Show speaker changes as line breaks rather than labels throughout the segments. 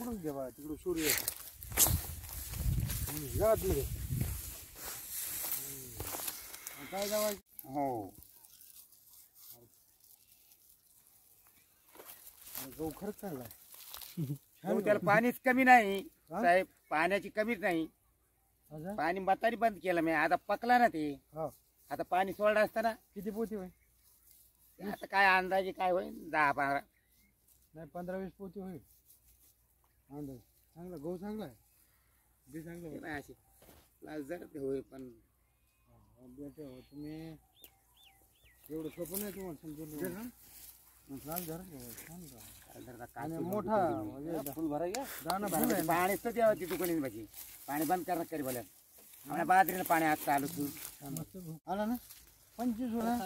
तिकडून घे बा, तिकडून सूर्य घरात मध्ये काय जावायचं.
हो
गहू खरंच चांगला
हो, त्याला पाणीच कमी नाही साहेब, पाण्याची कमीच नाही.
आहे.
पाणी मतारी बंद केलं मी, आता पकला ना ते.
हो
आता पाणी सोडलं असताना
किती पोती होईल.
आता काय अंदाजे काय होईल 10-15.
नाही 15-20 पोती होईल अंदाज. चांगला गहू चांगला आहे, बी चांगलं आहे.
नाही अशी जर ते होईल पण
बेटे हो तुम्ही एवढं सोपं नाही तुम्हाला समजून. लाल धरण छान आणि मोठा
फुल भरा घ्या
दाणा फुल आहे.
पाणी तर द्यावं तिथं कोणी बाकी पाणी बंद करणार करी बोला. आम्हाला बाजरीला पाणी आज चालू तू
आला ना 25 होणार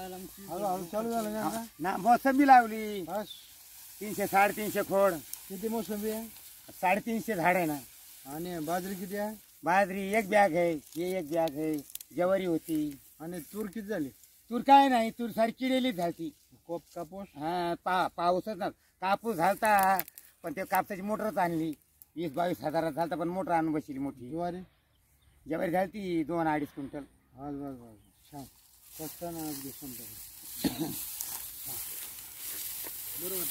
हळूहळू चालू झालं ना.
ना मोसंबी लावली
बस
300-350 खोड.
किती मोसंबी आहे.
350 झाड आहे ना.
आणि बाजरी किती आहे.
बाजरी एक बॅग आहे, हे एक बॅग आहे. ज्वारी होती.
आणि तूर किती झाली.
तूर काय नाही, तूर सारखी रेली झाली.
कापूस
हा पाऊसच ना. कापूस घालता पण ते कापसाची मोटरच आणली 20-22 हजारात झालता, पण मोटर आणून बसली मोठी. ज्वारी घालती 2-2.5 क्विंटल.
बस बस बस छान स्वस्त ना अगदी समजा. बरोबर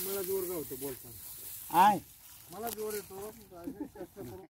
मला जोर गावतो बोलताना.
आहे
मला जोर येतो.